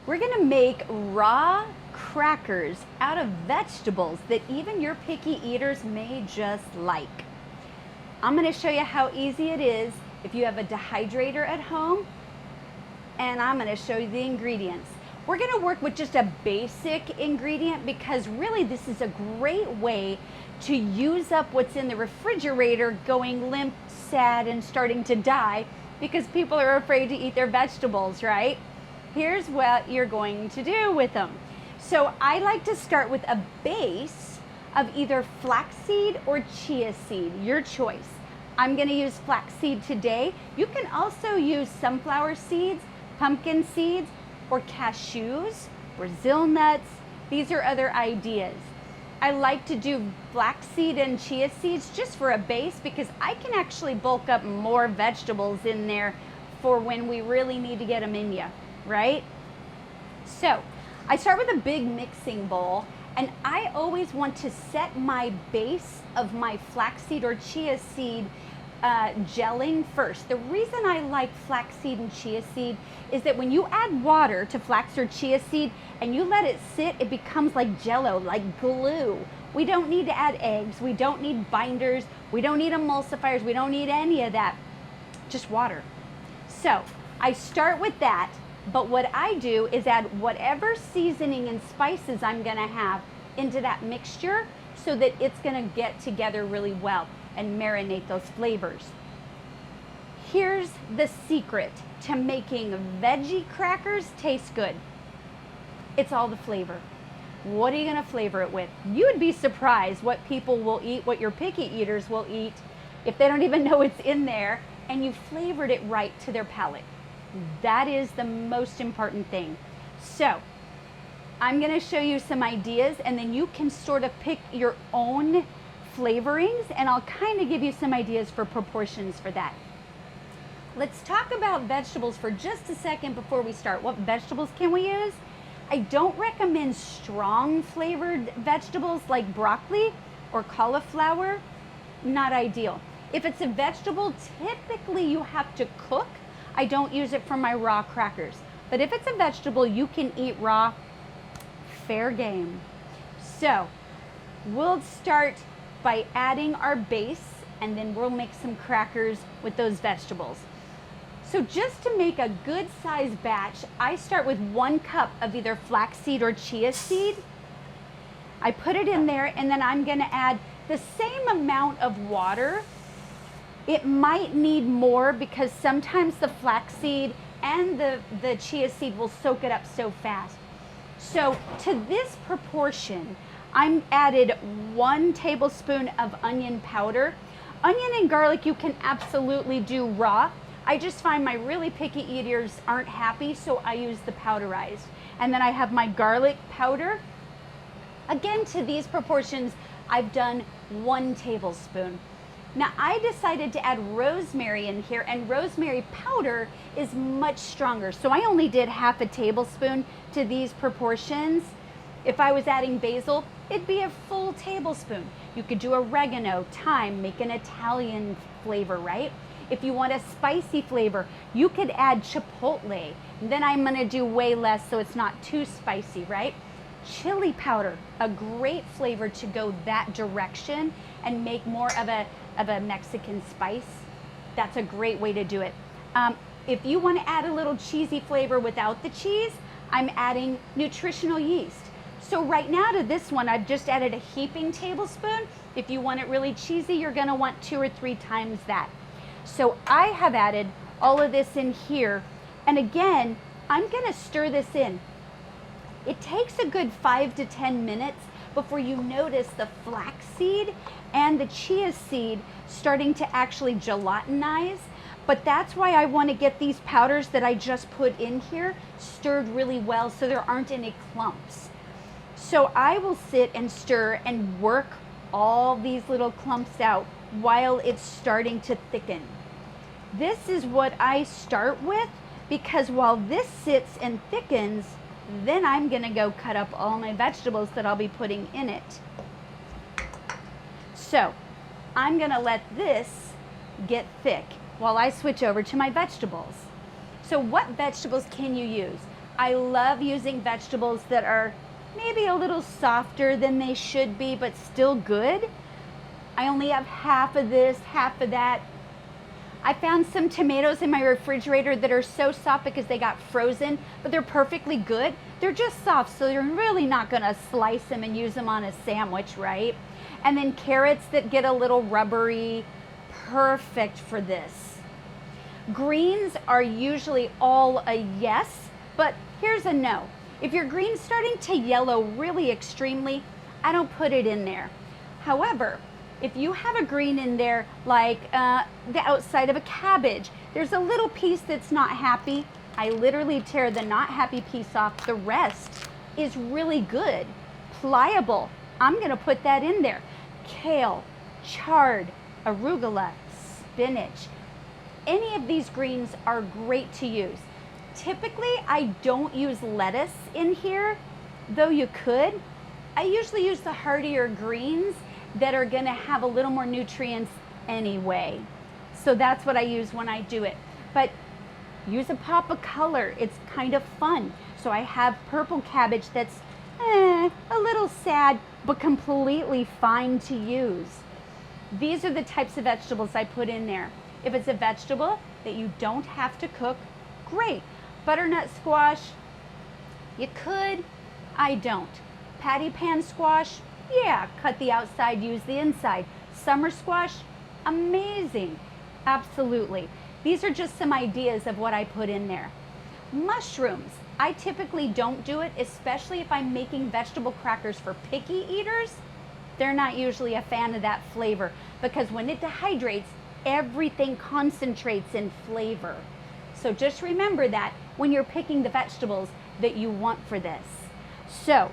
We're gonna make raw crackers out of vegetables that even your picky eaters may just like. I'm gonna show you how easy it is if you have a dehydrator at home, and I'm gonna show you the ingredients. We're gonna work with just a basic ingredient because really this is a great way to use up what's in the refrigerator going limp, sad, and starting to die because people are afraid to eat their vegetables, right? Here's what you're going to do with them. So I like to start with a base of either flaxseed or chia seed, your choice. I'm gonna use flaxseed today. You can also use sunflower seeds, pumpkin seeds, or cashews, Brazil nuts. These are other ideas. I like to do flaxseed and chia seeds just for a base because I can actually bulk up more vegetables in there for when we really need to get them in you, right? So I start with a big mixing bowl, and I always want to set my base of my flaxseed or chia seed gelling first. The reason I like flaxseed and chia seed is that when you add water to flax or chia seed and you let it sit, it becomes like jello, like glue. We don't need to add eggs, we don't need binders, we don't need emulsifiers, we don't need any of that, just water. So I start with that, but what I do is add whatever seasoning and spices I'm gonna have into that mixture so that it's gonna get together really well and marinate those flavors. Here's the secret to making veggie crackers taste good. It's all the flavor. What are you gonna flavor it with? You would be surprised what people will eat, what your picky eaters will eat if they don't even know it's in there and you flavored it right to their palate. That is the most important thing. So I'm gonna show you some ideas and then you can sort of pick your own flavorings, and I'll kind of give you some ideas for proportions for that. Let's talk about vegetables for just a second before we start. What vegetables can we use? I don't recommend strong flavored vegetables like broccoli or cauliflower, not ideal. If it's a vegetable, typically you have to cook. I don't use it for my raw crackers. But if it's a vegetable you can eat raw, fair game. So we'll start by adding our base, and then we'll make some crackers with those vegetables. So just to make a good sized batch, I start with 1 cup of either flaxseed or chia seed. I put it in there, and then I'm gonna add the same amount of water. It might need more because sometimes the flaxseed and the chia seed will soak it up so fast. So to this proportion, I'm added 1 tablespoon of onion powder. Onion and garlic you can absolutely do raw. I just find my really picky eaters aren't happy, so I use the powderized. And then I have my garlic powder. Again, to these proportions, I've done 1 tablespoon. Now I decided to add rosemary in here, and rosemary powder is much stronger. So I only did ½ a tablespoon to these proportions. If I was adding basil, it'd be a full tablespoon. You could do oregano, thyme, make an Italian flavor, right? If you want a spicy flavor, you could add chipotle. Then I'm gonna do way less so it's not too spicy, right? Chili powder, a great flavor to go that direction and make more of a Mexican spice. That's a great way to do it. If you want to add a little cheesy flavor without the cheese, I'm adding nutritional yeast. So right now to this one, I've just added a heaping tablespoon. If you want it really cheesy, you're gonna want 2 or 3 times that. So I have added all of this in here. And again, I'm gonna stir this in. It takes a good 5 to 10 minutes before you notice the flaxseed and the chia seed starting to actually gelatinize. But that's why I want to get these powders that I just put in here stirred really well so there aren't any clumps. So I will sit and stir and work all these little clumps out while it's starting to thicken. This is what I start with because while this sits and thickens, then I'm gonna go cut up all my vegetables that I'll be putting in it. So I'm gonna let this get thick while I switch over to my vegetables. So what vegetables can you use? I love using vegetables that are maybe a little softer than they should be, but still good. I only have half of this, half of that. I found some tomatoes in my refrigerator that are so soft because they got frozen, but they're perfectly good. They're just soft, so you're really not gonna slice them and use them on a sandwich, right? And then carrots that get a little rubbery, perfect for this. Greens are usually all a yes, but here's a no. If your green's starting to yellow really extremely, I don't put it in there. However, if you have a green in there, like the outside of a cabbage, there's a little piece that's not happy, I literally tear the not happy piece off. The rest is really good, pliable. I'm gonna put that in there. Kale, chard, arugula, spinach. Any of these greens are great to use. Typically, I don't use lettuce in here, though you could. I usually use the heartier greens that are gonna have a little more nutrients anyway. So that's what I use when I do it. But use a pop of color, it's kind of fun. So I have purple cabbage that's a little sad, but completely fine to use. These are the types of vegetables I put in there. If it's a vegetable that you don't have to cook, great. Butternut squash, you could, I don't. Patty pan squash, yeah, cut the outside, use the inside. Summer squash, amazing, absolutely. These are just some ideas of what I put in there. Mushrooms, I typically don't do it, especially if I'm making vegetable crackers for picky eaters. They're not usually a fan of that flavor because when it dehydrates, everything concentrates in flavor. So just remember that when you're picking the vegetables that you want for this. So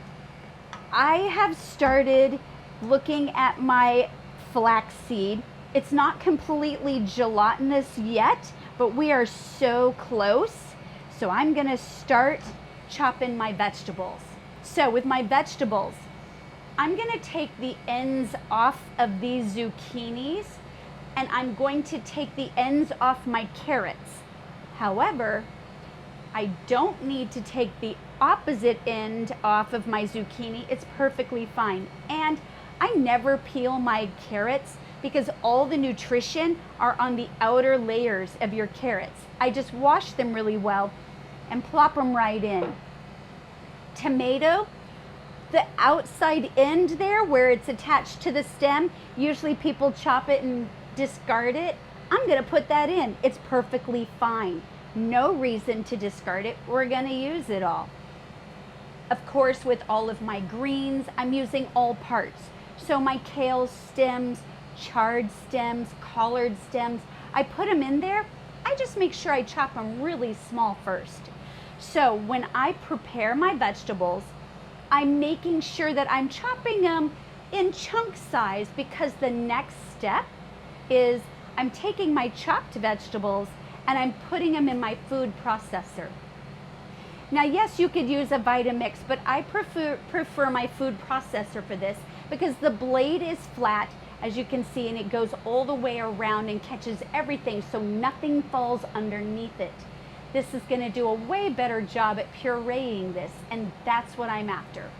I have started looking at my flaxseed. It's not completely gelatinous yet, but we are so close. So I'm gonna start chopping my vegetables. So with my vegetables, I'm gonna take the ends off of these zucchinis and I'm going to take the ends off my carrots. However, I don't need to take the opposite end off of my zucchini. It's perfectly fine. And I never peel my carrots because all the nutrition are on the outer layers of your carrots. I just wash them really well and plop them right in. Tomato, the outside end there where it's attached to the stem, usually people chop it and discard it. I'm gonna put that in. It's perfectly fine. No reason to discard it. We're gonna use it all. Of course, with all of my greens, I'm using all parts. So my kale stems, chard stems, collard stems, I put them in there. I just make sure I chop them really small first. So when I prepare my vegetables, I'm making sure that I'm chopping them in chunk size because the next step is I'm taking my chopped vegetables and I'm putting them in my food processor. Now, yes, you could use a Vitamix, but I prefer my food processor for this because the blade is flat, as you can see, and it goes all the way around and catches everything so nothing falls underneath it. This is gonna do a way better job at pureeing this, and that's what I'm after.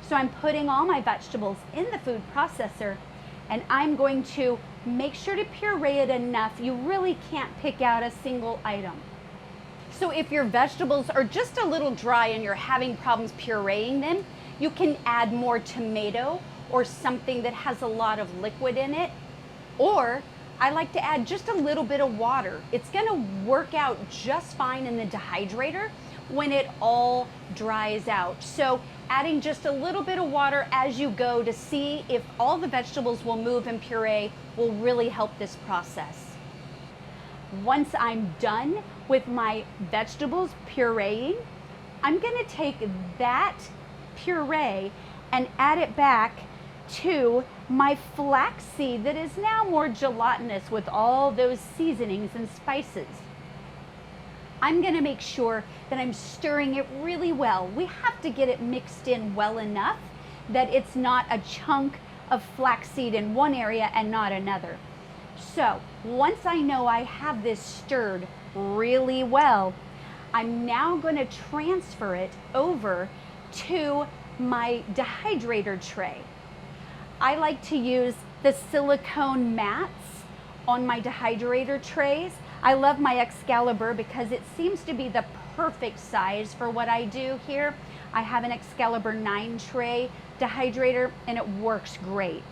So I'm putting all my vegetables in the food processor, and I'm going to make sure to puree it enough you really can't pick out a single item. So if your vegetables are just a little dry and you're having problems pureeing them, you can add more tomato or something that has a lot of liquid in it. Or I like to add just a little bit of water. It's gonna work out just fine in the dehydrator when it all dries out. So adding just a little bit of water as you go to see if all the vegetables will move and puree will really help this process. Once I'm done with my vegetables pureeing, I'm gonna take that puree and add it back to my flaxseed that is now more gelatinous with all those seasonings and spices. I'm gonna make sure that I'm stirring it really well. We have to get it mixed in well enough that it's not a chunk of flaxseed in one area and not another. So once I know I have this stirred really well, I'm now going to transfer it over to my dehydrator tray. I like to use the silicone mats on my dehydrator trays. I love my Excalibur because it seems to be the perfect size for what I do here. I have an Excalibur 9 tray dehydrator and it works great.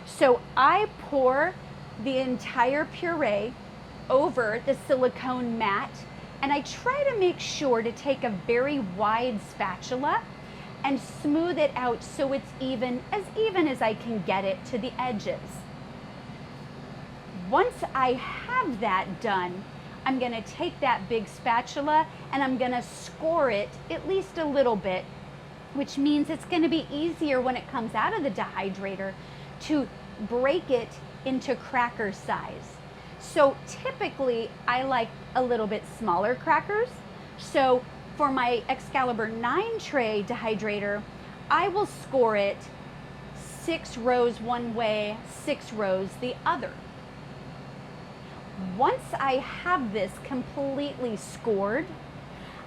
So I pour the entire puree over the silicone mat, and I try to make sure to take a very wide spatula and smooth it out so it's even as I can get it to the edges. Once I have that done, I'm going to take that big spatula and I'm going to score it at least a little bit, which means it's going to be easier when it comes out of the dehydrator to break it into cracker size. So typically I like a little bit smaller crackers. So for my Excalibur 9 tray dehydrator, I will score it 6 rows one way, 6 rows the other. Once I have this completely scored,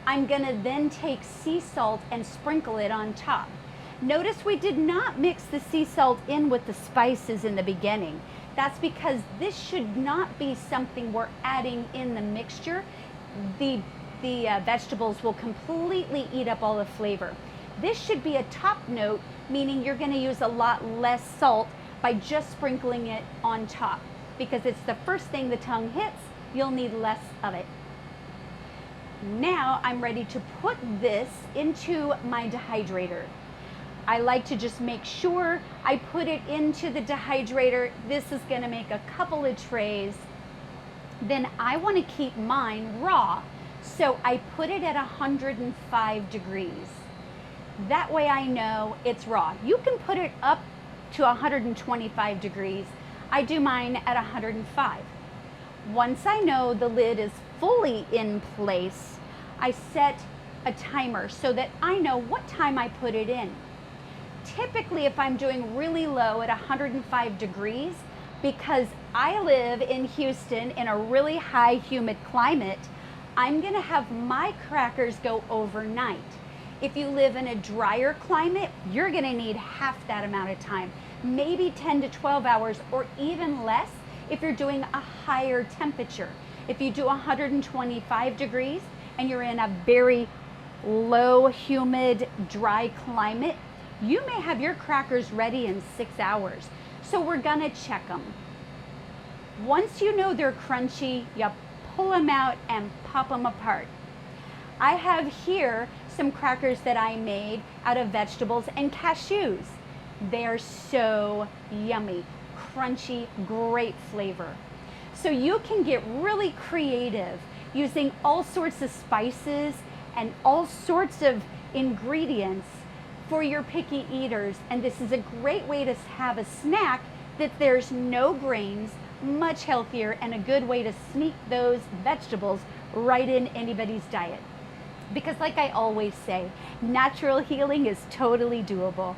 I'm gonna then take sea salt and sprinkle it on top. Notice we did not mix the sea salt in with the spices in the beginning. That's because this should not be something we're adding in the mixture. The vegetables will completely eat up all the flavor. This should be a top note, meaning you're going to use a lot less salt by just sprinkling it on top. Because it's the first thing the tongue hits, you'll need less of it. Now I'm ready to put this into my dehydrator. I like to just make sure I put it into the dehydrator. This is going to make a couple of trays. Then I want to keep mine raw, so I put it at 105 degrees. That way I know it's raw. You can put it up to 125 degrees. I do mine at 105. Once I know the lid is fully in place, I set a timer so that I know what time I put it in. Typically, if I'm doing really low at 105 degrees, because I live in Houston in a really high humid climate, I'm gonna have my crackers go overnight. If you live in a drier climate, you're gonna need half that amount of time, maybe 10 to 12 hours or even less if you're doing a higher temperature. If you do 125 degrees and you're in a very low, humid, dry climate, you may have your crackers ready in 6 hours. So we're gonna check them. Once you know they're crunchy, you pull them out and pop them apart. I have here some crackers that I made out of vegetables and cashews. They are so yummy, crunchy, great flavor. So you can get really creative using all sorts of spices and all sorts of ingredients for your picky eaters, and this is a great way to have a snack that there's no grains, much healthier, and a good way to sneak those vegetables right in anybody's diet. Because like I always say, natural healing is totally doable.